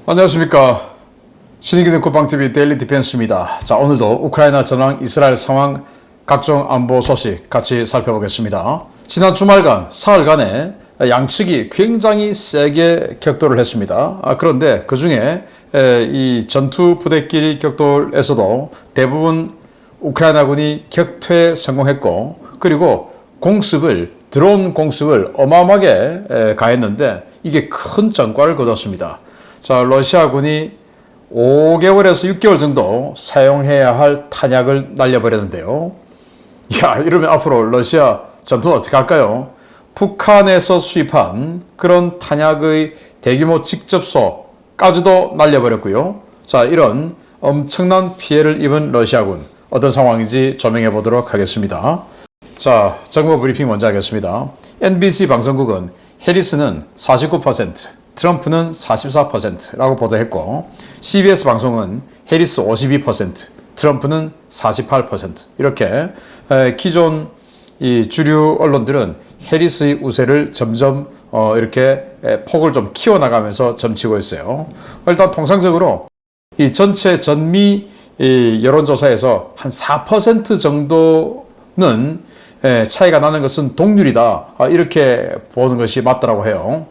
안녕하십니까. 신의기능 국방TV 데일리 디펜스입니다. 자, 오늘도 우크라이나 전황, 이스라엘 상황, 각종 안보 소식 같이 살펴보겠습니다. 지난 주말간, 사흘간에 양측이 굉장히 세게 격돌을 했습니다. 그런데 그 중에 이 전투 부대끼리 격돌에서도 대부분 우크라이나군이 격퇴에 성공했고, 그리고 드론 공습을 어마어마하게 가했는데 이게 큰 전과를 거뒀습니다. 자, 러시아군이 5개월에서 6개월 정도 사용해야 할 탄약을 날려버렸는데요. 야, 이러면 앞으로 러시아 전투는 어떻게 할까요? 북한에서 수입한 그런 탄약의 대규모 직접소까지도 날려버렸고요. 자, 이런 엄청난 피해를 입은 러시아군, 어떤 상황인지 조명해 보도록 하겠습니다. 자, 정보 브리핑 먼저 하겠습니다. NBC 방송국은 해리스는 49%, 트럼프는 44%라고 보도했고, CBS 방송은 해리스 52%, 트럼프는 48%, 이렇게 기존 이 주류 언론들은 해리스의 우세를 점점 이렇게 폭을 좀 키워나가면서 점치고 있어요. 일단 통상적으로 이 전체 전미 여론조사에서 한 4% 정도는 차이가 나는 것은 동률이다, 이렇게 보는 것이 맞다라고 해요.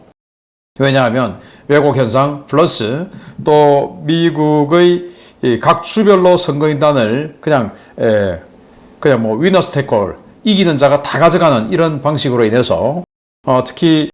왜냐하면 왜곡 현상 플러스 또 미국의 각 주별로 선거인단을 그냥 뭐 위너스 테이크올, 이기는 자가 다 가져가는 이런 방식으로 인해서 특히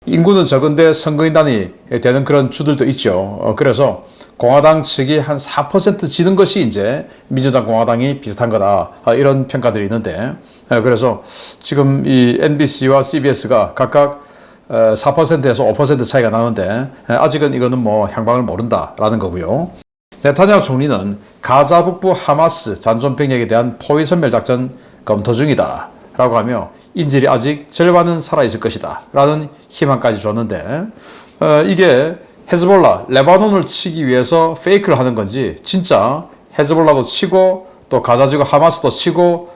인구는 적은데 선거인단이 되는 그런 주들도 있죠. 그래서 공화당 측이 한 4% 지는 것이 이제 민주당 공화당이 비슷한 거다, 이런 평가들이 있는데, 그래서 지금 이 NBC와 CBS가 각각 4%에서 5% 차이가 나는데 아직은 이거는 뭐 향방을 모른다라는 거고요. 네타냐후 총리는 가자 북부 하마스 잔존병력에 대한 포위 섬멸 작전 검토 중이다 라고 하며 인질이 아직 절반은 살아있을 것이다 라는 희망까지 줬는데, 이게 헤즈볼라, 레바논을 치기 위해서 페이크를 하는 건지 진짜 헤즈볼라도 치고 또 가자지구 하마스도 치고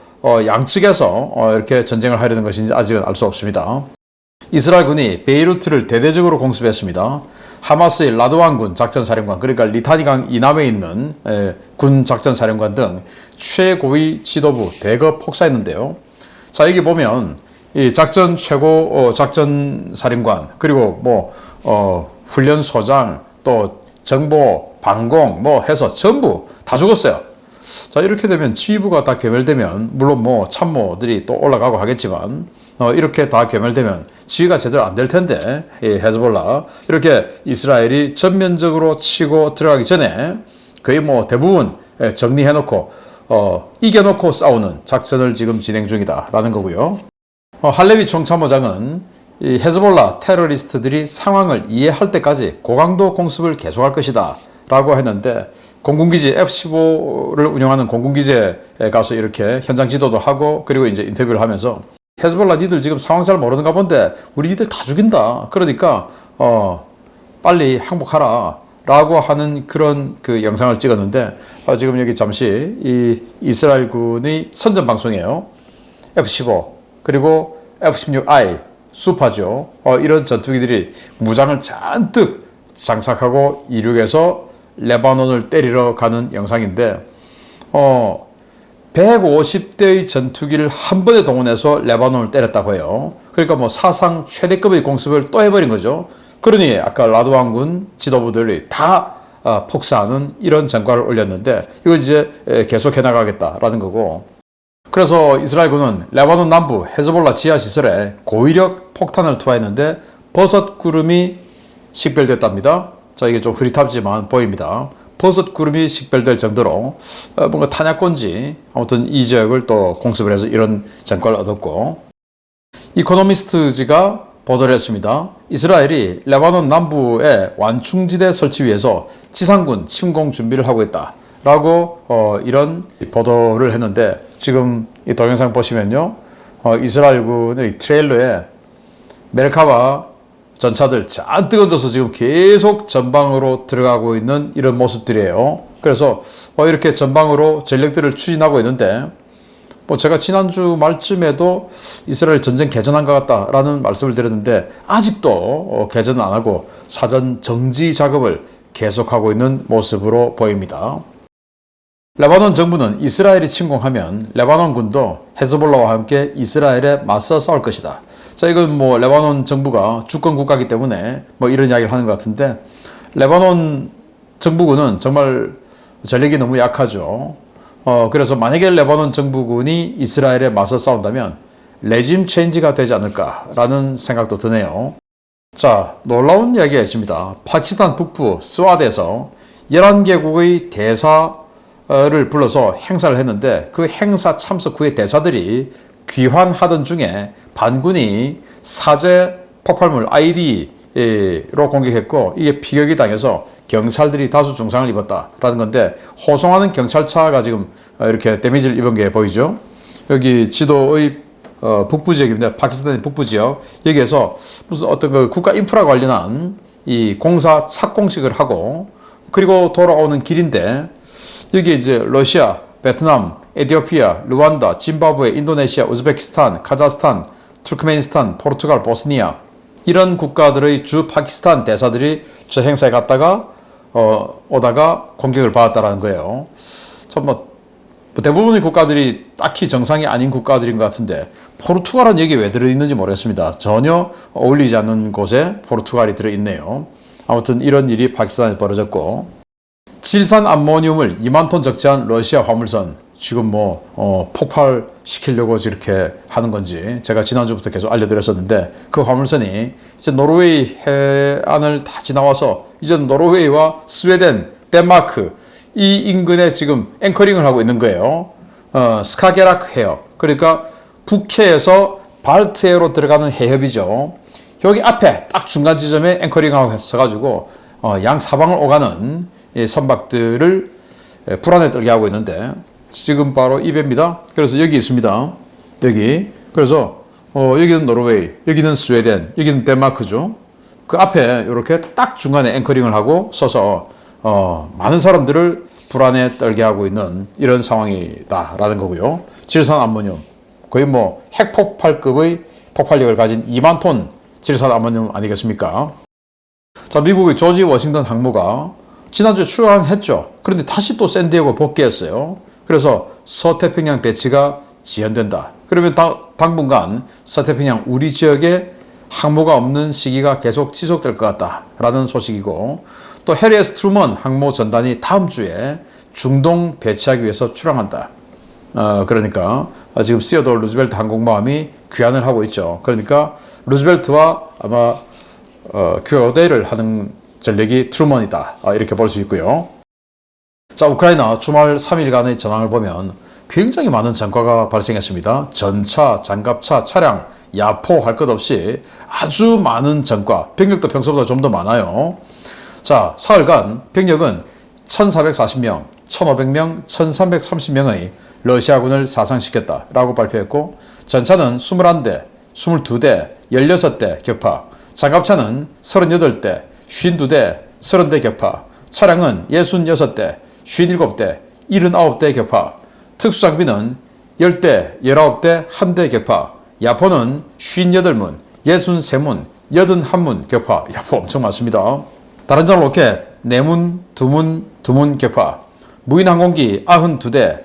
양측에서 이렇게 전쟁을 하려는 것인지 아직은 알 수 없습니다. 이스라엘군이 베이루트를 대대적으로 공습했습니다. 하마스의 라드완군 작전사령관, 그러니까 리타니강 이남에 있는 군 작전사령관 등 최고위 지도부 대거 폭사했는데요. 자, 여기 보면 이 작전 최고 작전사령관, 그리고 뭐 훈련소장, 또 정보, 방공 뭐 해서 전부 다 죽었어요. 자, 이렇게 되면 지휘부가 다 괴멸되면, 물론 뭐 참모들이 또 올라가고 하겠지만, 이렇게 다 괴멸되면 지휘가 제대로 안 될 텐데, 헤즈볼라 이렇게 이스라엘이 전면적으로 치고 들어가기 전에 거의 뭐 대부분 정리해놓고 이겨놓고 싸우는 작전을 지금 진행 중이다라는 거고요. 할레비 총참모장은 이 헤즈볼라 테러리스트들이 상황을 이해할 때까지 고강도 공습을 계속할 것이다 라고 했는데, 공군기지 F-15를 운영하는 공군기지에 가서 이렇게 현장 지도도 하고, 그리고 이제 인터뷰를 하면서 헤즈볼라 니들 지금 상황 잘 모르는가 본데 우리 니들 다 죽인다, 그러니까 빨리 항복하라 라고 하는 그런 그 영상을 찍었는데, 지금 여기 잠시 이 이스라엘군의 선전 방송이에요. F-15 그리고 F-16I 수파죠. 이런 전투기들이 무장을 잔뜩 장착하고 이륙해서 레바논을 때리러 가는 영상인데, 150대의 전투기를 한 번에 동원해서 레바논을 때렸다고 해요. 그러니까 뭐 사상 최대급의 공습을 또 해버린 거죠. 그러니 아까 라드완군 지도부들이 다 폭사하는 이런 전과를 올렸는데, 이거 이제 계속해 나가겠다라는 거고. 그래서 이스라엘군은 레바논 남부 헤즈볼라 지하시설에 고위력 폭탄을 투하했는데 버섯 구름이 식별됐답니다. 자, 이게 좀 흐릿하지만 보입니다. 버섯 구름이 식별될 정도로 뭔가 탄약건지, 아무튼 이 지역을 또 공습을 해서 이런 전과를 얻었고, 이코노미스트지가 보도를 했습니다. 이스라엘이 레바논 남부의 완충지대 설치 위해서 지상군 침공 준비를 하고 있다 라고 이런 보도를 했는데, 지금 이 동영상 보시면요, 이스라엘군의 트레일러에 메르카바 전차들 잔뜩 얹어서 지금 계속 전방으로 들어가고 있는 이런 모습들이에요. 그래서 이렇게 전방으로 전력들을 추진하고 있는데, 뭐 제가 지난주 말쯤에도 이스라엘 전쟁 개전한 것 같다라는 말씀을 드렸는데, 아직도 개전은 안 하고 사전 정지 작업을 계속하고 있는 모습으로 보입니다. 레바논 정부는 이스라엘이 침공하면 레바논 군도 헤즈볼라와 함께 이스라엘에 맞서 싸울 것이다. 자, 이건 뭐 레바논 정부가 주권 국가이기 때문에 뭐 이런 이야기를 하는 것 같은데, 레바논 정부군은 정말 전력이 너무 약하죠. 그래서 만약에 레바논 정부군이 이스라엘에 맞서 싸운다면 레짐 체인지가 되지 않을까라는 생각도 드네요. 자, 놀라운 이야기가 있습니다. 파키스탄 북부 스와드에서 11개국의 대사를 불러서 행사를 했는데, 그 행사 참석 후에 대사들이 귀환하던 중에 반군이 사제 폭발물 IED로 공격했고, 이게 피격이 당해서 경찰들이 다수 중상을 입었다라는 건데, 호송하는 경찰차가 지금 이렇게 데미지를 입은 게 보이죠. 여기 지도의 북부 지역입니다. 파키스탄의 북부 지역. 여기에서 무슨 어떤 그 국가 인프라 관련한 이 공사 착공식을 하고, 그리고 돌아오는 길인데, 여기 이제 러시아, 베트남, 에티오피아, 르완다, 짐바브웨, 인도네시아, 우즈베키스탄, 카자흐스탄, 투르크메니스탄, 포르투갈, 보스니아, 이런 국가들의 주 파키스탄 대사들이 저 행사에 갔다가 오다가 공격을 받았다라는 거예요. 참 뭐 대부분의 국가들이 딱히 정상이 아닌 국가들인 것 같은데, 포르투갈은 여기 왜 들어있는지 모르겠습니다. 전혀 어울리지 않는 곳에 포르투갈이 들어있네요. 아무튼 이런 일이 파키스탄에 벌어졌고, 질산 암모늄을 2만 톤 적재한 러시아 화물선, 지금 뭐 폭발시키려고 저렇게 하는 건지 제가 지난주부터 계속 알려드렸었는데, 그 화물선이 이제 노르웨이 해안을 다 지나와서 이제 노르웨이와 스웨덴, 덴마크 이 인근에 지금 앵커링을 하고 있는 거예요. 스카게라크 해협, 그러니까 북해에서 발트해로 들어가는 해협이죠. 여기 앞에 딱 중간 지점에 앵커링하고 있어가지고 양 사방을 오가는 이 선박들을 불안에 떨게 하고 있는데, 지금 바로 이 배입니다. 그래서 여기 있습니다. 여기. 그래서 여기는 노르웨이, 여기는 스웨덴, 여기는 덴마크죠. 그 앞에 이렇게 딱 중간에 앵커링을 하고 서서 많은 사람들을 불안에 떨게 하고 있는 이런 상황이다라는 거고요. 질산 암모늄, 거의 뭐 핵폭발급의 폭발력을 가진 2만 톤 질산 암모늄 아니겠습니까? 자, 미국의 조지 워싱턴 항모가 지난주에 출항했죠. 그런데 다시 또 샌디에고 복귀했어요. 그래서 서태평양 배치가 지연된다. 그러면 당분간 서태평양 우리 지역에 항모가 없는 시기가 계속 지속될 것 같다라는 소식이고, 또 해리 S. 트루먼 항모 전단이 다음 주에 중동 배치하기 위해서 출항한다. 그러니까 지금 시어도어 루즈벨트 항공모함이 귀환을 하고 있죠. 그러니까 루즈벨트와 아마 교대를 하는 전력이 트루먼이다, 이렇게 볼 수 있고요. 자, 우크라이나 주말 3일간의 전황을 보면 굉장히 많은 전과가 발생했습니다. 전차, 장갑차, 차량, 야포 할 것 없이 아주 많은 전과, 병력도 평소보다 좀 더 많아요. 자, 사흘간 병력은 1,440명, 1,500명, 1,330명의 러시아군을 사상시켰다라고 발표했고, 전차는 21대, 22대, 16대 격파, 장갑차는 38대, 52대, 30대 격파, 차량은 66대, 57대, 79대 격파, 특수장비는 10대, 19대, 1대 격파, 야포는 58문, 63문, 81문 격파. 야포 엄청 많습니다. 다른장 로켓 4문, 2문, 2문 격파, 무인 항공기 92대,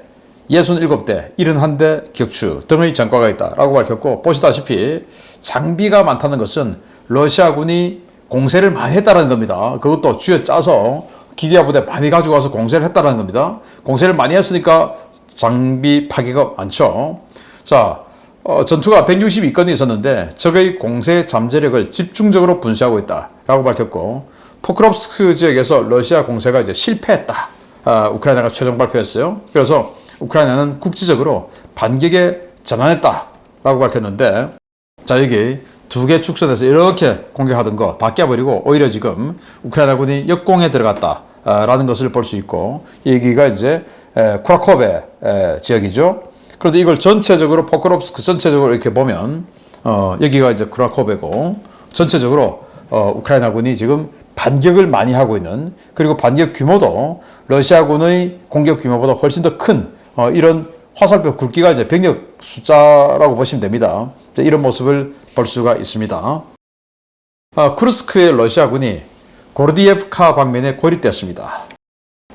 67대, 71대 격추 등의 전과가 있다라고 밝혔고, 보시다시피 장비가 많다는 것은 러시아군이 공세를 많이 했다는 겁니다. 그것도 쥐어짜서 기계화 부대 많이 가지고 와서 공세를 했다는 겁니다. 공세를 많이 했으니까 장비 파괴가 많죠. 자, 전투가 162건이 있었는데 적의 공세 잠재력을 집중적으로 분쇄하고 있다라고 밝혔고, 포크롭스크 지역에서 러시아 공세가 이제 실패했다, 우크라이나가 최종 발표했어요. 그래서 우크라이나는 국지적으로 반격에 전환했다라고 밝혔는데, 자, 여기 두 개 축선에서 이렇게 공격하던 거 다 깨버리고 오히려 지금 우크라이나군이 역공에 들어갔다라는 것을 볼 수 있고, 여기가 이제 쿠라코베 지역이죠. 그런데 이걸 전체적으로 포크롭스크 전체적으로 이렇게 보면 여기가 이제 쿠라코베고, 전체적으로 우크라이나군이 지금 반격을 많이 하고 있는, 그리고 반격 규모도 러시아군의 공격 규모보다 훨씬 더 큰 이런 화살표 굵기가 이제 병력 숫자라고 보시면 됩니다. 이런 모습을 볼 수가 있습니다. 쿠르스크의 러시아군이 고르디예프카 방면에 고립됐습니다.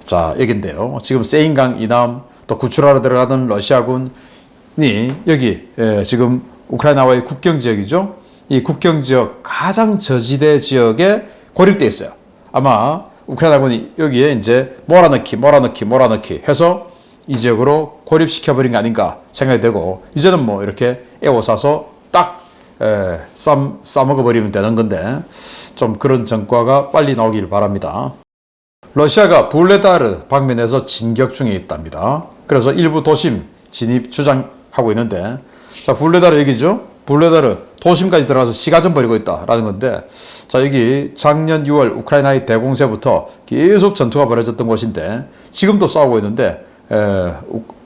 자, 여긴데요. 지금 세인강 이남 또 구출하러 들어가던 러시아군이 여기 지금 우크라이나와의 국경 지역이죠. 이 국경 지역 가장 저지대 지역에 고립돼 있어요. 아마 우크라이나군이 여기에 이제 몰아넣기 해서 이 지역으로 고립시켜버린 게 아닌가 생각이 되고, 이제는 뭐 이렇게 에워싸서 딱 싸먹어버리면 되는 건데, 좀 그런 전과가 빨리 나오길 바랍니다. 러시아가 불레다르 방면에서 진격 중에 있답니다. 그래서 일부 도심 진입 주장하고 있는데, 자, 불레다르 얘기죠. 불레다르 도심까지 들어가서 시가전 벌이고 있다라는 건데, 자, 여기 작년 6월 우크라이나의 대공세부터 계속 전투가 벌어졌던 곳인데 지금도 싸우고 있는데,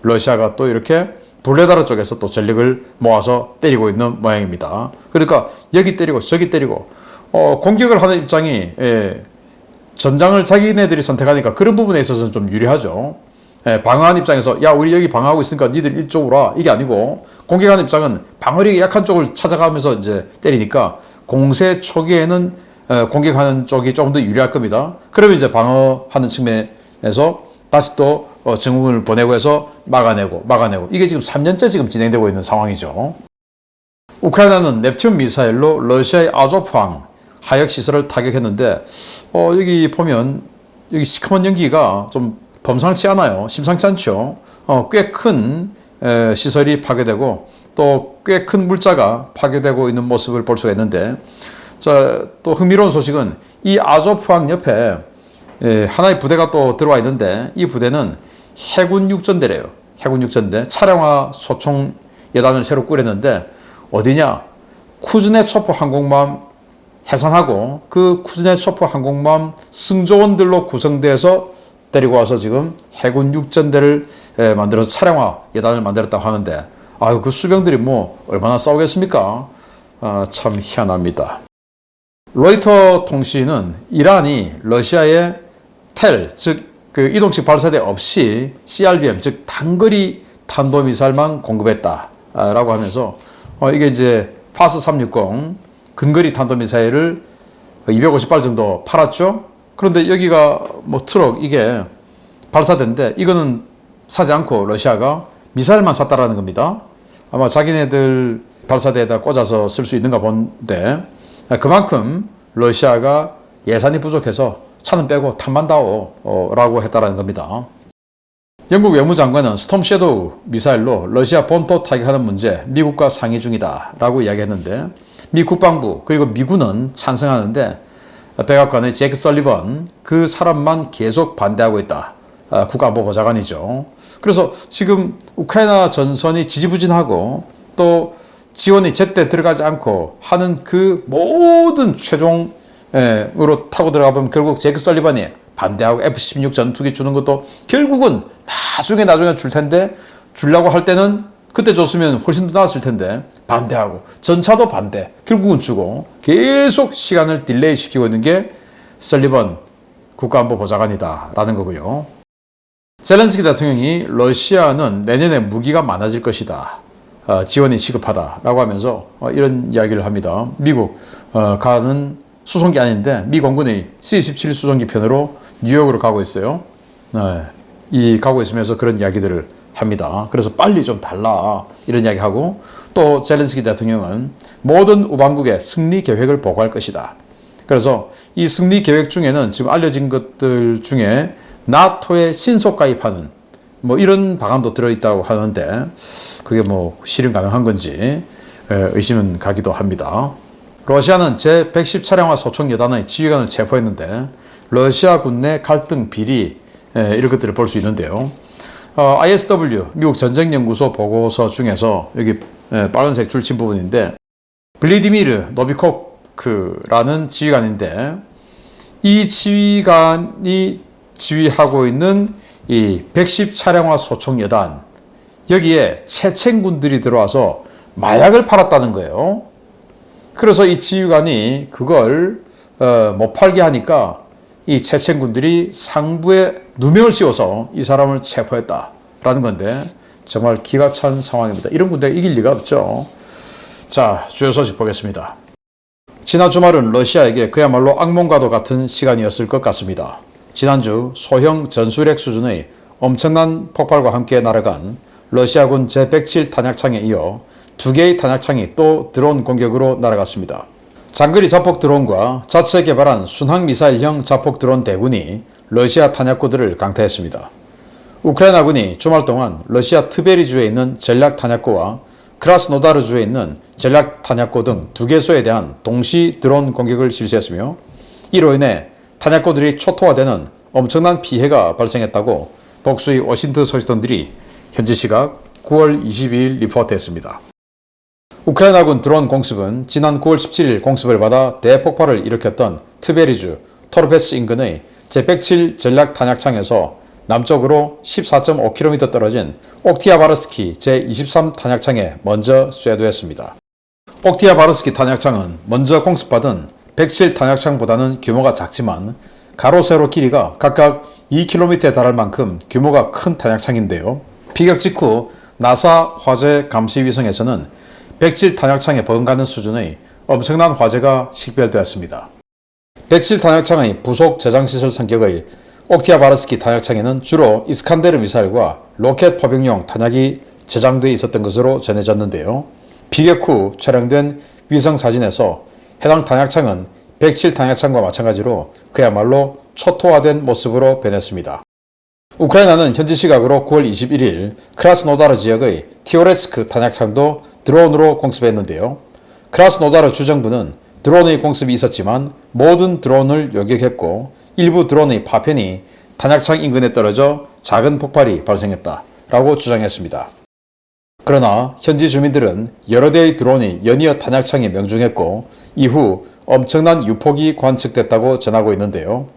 러시아가 또 이렇게 불레다르 쪽에서 또 전력을 모아서 때리고 있는 모양입니다. 그러니까 여기 때리고 저기 때리고, 공격을 하는 입장이 전장을 자기네들이 선택하니까 그런 부분에 있어서는 좀 유리하죠. 방어하는 입장에서 야, 우리 여기 방어하고 있으니까 니들 이쪽으로 와, 이게 아니고, 공격하는 입장은 방어력이 약한 쪽을 찾아가면서 이제 때리니까 공세 초기에는 공격하는 쪽이 조금 더 유리할 겁니다. 그러면 이제 방어하는 측면에서 다시 또 증후군을 보내고 해서 막아내고 이게 지금 3년째 지금 진행되고 있는 상황이죠. 우크라이나는 넵튠 미사일로 러시아의 아조프항 하역 시설을 타격했는데, 여기 보면 여기 시커먼 연기가 좀 범상치 않아요. 심상치 않죠. 꽤 큰 시설이 파괴되고 또 꽤 큰 물자가 파괴되고 있는 모습을 볼 수가 있는데, 자, 또 흥미로운 소식은 이 아조프항 옆에 하나의 부대가 또 들어와 있는데, 이 부대는 해군 육전대래요. 해군 육전대 차량화 소총 예단을 새로 꾸렸는데, 어디냐? 쿠즈네초프 항공모함 해산하고 그 쿠즈네초프 항공모함 승조원들로 구성돼서 데리고 와서 지금 해군 육전대를 만들어서 차량화 예단을 만들었다고 하는데, 아유, 그 수병들이 뭐 얼마나 싸우겠습니까? 참 희한합니다. 로이터 통신은 이란이 러시아의 텔, 즉 그 이동식 발사대 없이 CRBM, 즉 단거리 탄도미사일만 공급했다라고 하면서, 이게 이제 파스 360 근거리 탄도미사일을 250발 정도 팔았죠. 그런데 여기가 뭐 트럭, 이게 발사대인데 이거는 사지 않고 러시아가 미사일만 샀다라는 겁니다. 아마 자기네들 발사대에다 꽂아서 쓸 수 있는가 본데, 그만큼 러시아가 예산이 부족해서 차는 빼고 탄만 다오라고 했다라는 겁니다. 영국 외무장관은 스톰 섀도우 미사일로 러시아 본토 타격하는 문제 미국과 상의 중이다라고 이야기했는데, 미 국방부 그리고 미군은 찬성하는데 백악관의 제크 설리번 그 사람만 계속 반대하고 있다. 국가안보보좌관이죠. 그래서 지금 우크라이나 전선이 지지부진하고 또 지원이 제때 들어가지 않고 하는 그 모든 최종으로 타고 들어가 보면 결국 제크 설리번이 반대하고 F-16 전투기 주는 것도 결국은 나중에 줄 텐데, 주려고 할 때는 그때 줬으면 훨씬 더 나았을 텐데 반대하고, 전차도 반대, 결국은 주고, 계속 시간을 딜레이 시키고 있는 게 설리번 국가안보보좌관이다라는 거고요. 젤렌스키 대통령이 러시아는 내년에 무기가 많아질 것이다, 지원이 시급하다라고 하면서 이런 이야기를 합니다. 미국 가는 수송기 아닌데 미 공군의 C-17 수송기 편으로 뉴욕으로 가고 있어요. 이 가고 있으면서 그런 이야기들을 합니다. 그래서 빨리 좀 달라, 이런 이야기하고, 또 젤렌스키 대통령은 모든 우방국의 승리 계획을 보고할 것이다. 그래서 이 승리 계획 중에는 지금 알려진 것들 중에 나토에 신속 가입하는 뭐 이런 방안도 들어있다고 하는데, 그게 뭐 실현 가능한 건지 의심은 가기도 합니다. 러시아는 제110 차량화 소총 여단의 지휘관을 체포했는데, 러시아 군 내 갈등, 비리, 이런 것들을 볼 수 있는데요. ISW, 미국 전쟁연구소 보고서 중에서 여기 빨간색 줄친 부분인데, 블리디미르 노비코크라는 지휘관인데, 이 지휘관이 지휘하고 있는 이 110 차량화 소총 여단, 여기에 체첸군들이 들어와서 마약을 팔았다는 거예요. 그래서 이 지휘관이 그걸 못 팔게 하니까 이 체첸군들이 상부에 누명을 씌워서 이 사람을 체포했다라는 건데, 정말 기가 찬 상황입니다. 이런 군대가 이길 리가 없죠. 자, 주요 소식 보겠습니다. 지난 주말은 러시아에게 그야말로 악몽과도 같은 시간이었을 것 같습니다. 지난주 소형 전술핵 수준의 엄청난 폭발과 함께 날아간 러시아군 제-107 탄약창에 이어 2개의 탄약창이 또 드론 공격으로 날아갔습니다. 장거리 자폭 드론과 자체 개발한 순항미사일형 자폭 드론 대군이 러시아 탄약고들을 강타했습니다. 우크라이나군이 주말 동안 러시아 트베리주에 있는 전략 탄약고와 크라스노다르주에 있는 전략 탄약고 등 2개소에 대한 동시 드론 공격을 실시했으며 이로 인해 탄약고들이 초토화되는 엄청난 피해가 발생했다고 복수의 워싱턴 소식통들이 현지 시각 9월 22일 리포트했습니다. 우크라이나군 드론 공습은 지난 9월 17일 공습을 받아 대폭발을 일으켰던 트베리주 토르페츠 인근의 제-107 전략 탄약창에서 남쪽으로 14.5km 떨어진 옥티아바르스키 제-23 탄약창에 먼저 쇄도했습니다. 옥티아바르스키 탄약창은 먼저 공습받은 107 탄약창보다는 규모가 작지만 가로 세로 길이가 각각 2km에 달할 만큼 규모가 큰 탄약창인데요. 피격 직후 나사 화재 감시 위성에서는 107 탄약창에 버금가는 수준의 엄청난 화재가 식별되었습니다. 107 탄약창의 부속 저장시설 성격의 옥티아바르스키 탄약창에는 주로 이스칸데르 미사일과 로켓 포병용 탄약이 저장되어 있었던 것으로 전해졌는데요. 피격 후 촬영된 위성 사진에서 해당 탄약창은 107 탄약창과 마찬가지로 그야말로 초토화된 모습으로 변했습니다. 우크라이나는 현지 시각으로 9월 21일 크라스노다르 지역의 티오레츠크 탄약창도 드론으로 공습했는데요. 크라스노다르 주정부는 드론의 공습이 있었지만 모든 드론을 요격했고 일부 드론의 파편이 탄약창 인근에 떨어져 작은 폭발이 발생했다라고 주장했습니다. 그러나 현지 주민들은 여러 대의 드론이 연이어 탄약창에 명중했고 이후 엄청난 유폭이 관측됐다고 전하고 있는데요.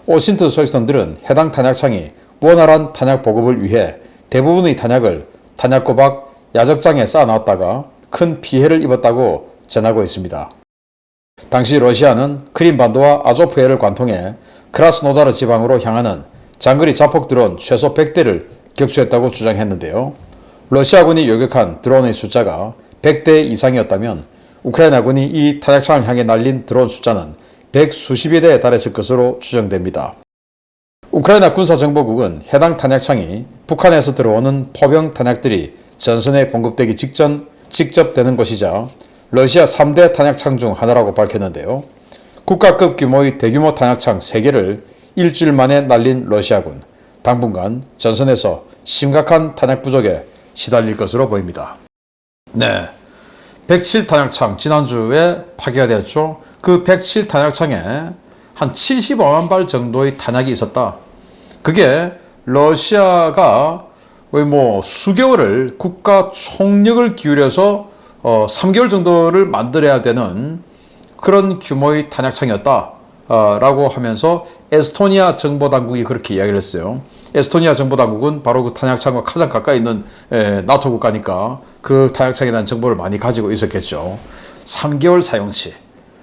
워싱턴 소식통들은 해당 탄약창이 원활한 탄약 보급을 위해 대부분의 탄약을 탄약고 밖 야적장에 쌓아놨다가 큰 피해를 입었다고 전하고 있습니다. 당시 러시아는 크림반도와 아조프해를 관통해 크라스노다르 지방으로 향하는 장거리 자폭 드론 최소 100대를 격추했다고 주장했는데요. 러시아군이 요격한 드론의 숫자가 100대 이상이었다면 우크라이나군이 이 탄약창을 향해 날린 드론 숫자는 100수십여 대에 달했을 것으로 추정됩니다. 우크라이나 군사정보국은 해당 탄약창이 북한에서 들어오는 포병 탄약들이 전선에 공급되기 직접 되는 곳이자 러시아 3대 탄약창 중 하나라고 밝혔는데요. 국가급 규모의 대규모 탄약창 3개를 일주일 만에 날린 러시아군, 당분간 전선에서 심각한 탄약 부족에 시달릴 것으로 보입니다. 네, 107 탄약창 지난주에 파괴가 되었죠. 그 107 탄약창에 한 75만 발 정도의 탄약이 있었다. 그게 러시아가 거의 수개월을 국가 총력을 기울여서 3개월 정도를 만들어야 되는 그런 규모의 탄약창이었다 라고 하면서 에스토니아 정보당국이 그렇게 이야기를 했어요. 에스토니아 정보당국은 바로 그 탄약창과 가장 가까이 있는 나토 국가니까 그 탄약창에 대한 정보를 많이 가지고 있었겠죠. 3개월 사용치.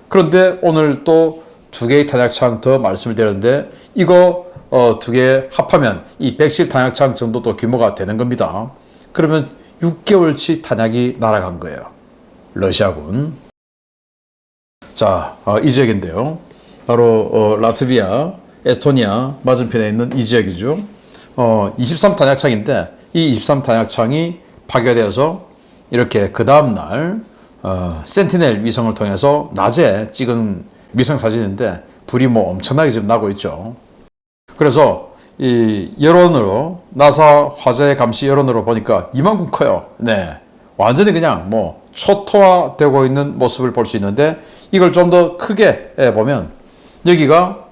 그런데 오늘 또 2개의 탄약창 더 말씀을 드렸는데 이거 2개 합하면 이 107 탄약창 정도 또 규모가 되는 겁니다. 그러면 6개월치 탄약이 날아간 거예요. 러시아군. 자, 이 지역인데요. 바로 라트비아, 에스토니아 맞은편에 있는 이 지역이죠. 23 탄약창인데 이 23 탄약창이 파괴되어서 이렇게 그 다음날 센티넬 위성을 통해서 낮에 찍은 위성 사진인데 불이 엄청나게 지금 나고 있죠. 그래서 이 여론으로 나사 화재 감시 여론으로 보니까 이만큼 커요. 네, 완전히 그냥 초토화되고 있는 모습을 볼 수 있는데 이걸 좀 더 크게 보면 여기가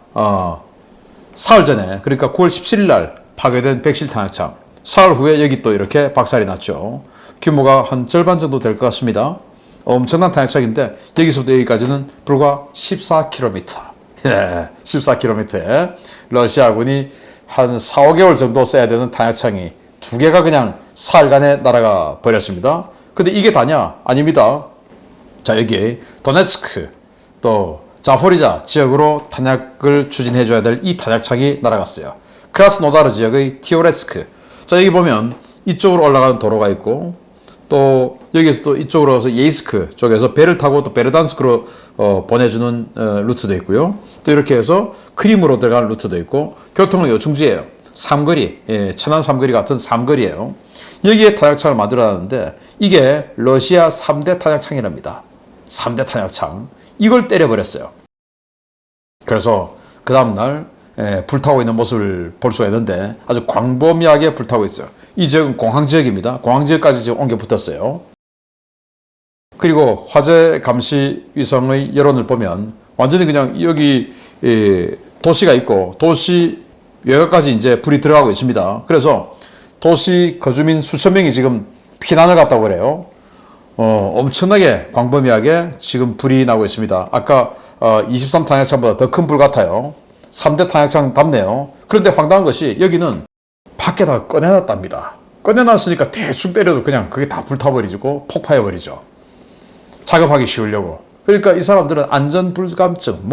사흘 전에 그러니까 9월 17일 날 파괴된 107 탄약창 사흘 후에 여기 또 이렇게 박살이 났죠. 규모가 한 절반 정도 될 것 같습니다. 엄청난 탄약창인데 여기서부터 여기까지는 불과 14km. 네, 14km에 러시아군이 한 4, 5개월 정도 써야 되는 탄약창이 2개가 그냥 사흘간에 날아가 버렸습니다. 근데 이게 다냐? 아닙니다. 자, 여기 도네츠크 또 자포리자 지역으로 탄약을 추진해줘야 될 이 탄약창이 날아갔어요. 크라스노다르 지역의 티오레츠크. 자, 여기 보면 이쪽으로 올라가는 도로가 있고 또 여기에서 또 이쪽으로 가서 예이스크 쪽에서 배를 타고 또 베르단스크로 보내주는 루트도 있고요. 또 이렇게 해서 크림으로 들어가는 루트도 있고 교통은 요 중지예요. 삼거리, 천안 삼거리 같은 삼거리예요. 여기에 탄약창을 만들어놨는데 이게 러시아 3대 탄약창이랍니다. 3대 탄약창. 이걸 때려버렸어요. 그래서 그 다음날 불타고 있는 모습을 볼 수가 있는데 아주 광범위하게 불타고 있어요. 이 지역은 공항지역입니다. 공항지역까지 지금 옮겨 붙었어요. 그리고 화재 감시 위성의 여론을 보면 완전히 그냥 여기 도시가 있고 도시 외곽까지 이제 불이 들어가고 있습니다. 그래서 도시 거주민 수천 명이 지금 피난을 갔다고 그래요. 엄청나게 광범위하게 지금 불이 나고 있습니다. 아까 23 탄약창보다 더 큰 불 같아요. 3대 탄약창 답네요. 그런데 황당한 것이 여기는 밖에다 꺼내놨답니다. 꺼내놨으니까 대충 때려도 그냥 그게 다 불타버리고 폭파해버리죠. 작업하기 쉬우려고. 그러니까 이 사람들은 안전불감증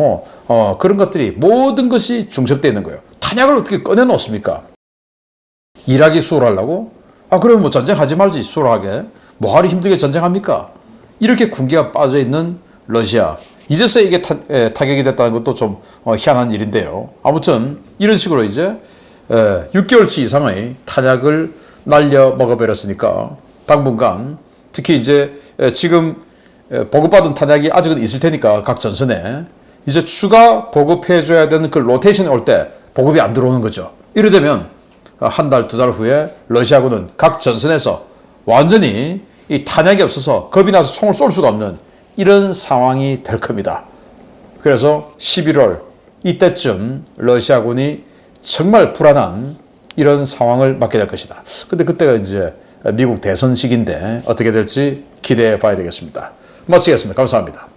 그런 것들이 모든 것이 중첩되어 있는 거예요. 탄약을 어떻게 꺼내놓습니까? 일하기 수월하려고? 그러면 뭐 전쟁하지 말지 수월하게. 뭐하러 힘들게 전쟁합니까? 이렇게 군기가 빠져있는 러시아. 이제서야 이게 타격이 됐다는 것도 좀 희한한 일인데요. 아무튼 이런 식으로 이제 6개월치 이상의 탄약을 날려 먹어버렸으니까 당분간 특히 이제 지금 보급받은 탄약이 아직은 있을 테니까 각 전선에 이제 추가 보급해줘야 되는 그 로테이션이 올 때 보급이 안 들어오는 거죠. 이러되면 한 달, 두 달 후에 러시아군은 각 전선에서 완전히 이 탄약이 없어서 겁이 나서 총을 쏠 수가 없는 이런 상황이 될 겁니다. 그래서 11월 이때쯤 러시아군이 정말 불안한 이런 상황을 맞게 될 것이다. 근데 그때가 이제 미국 대선 시기인데 어떻게 될지 기대해 봐야 되겠습니다. 마치겠습니다. 감사합니다.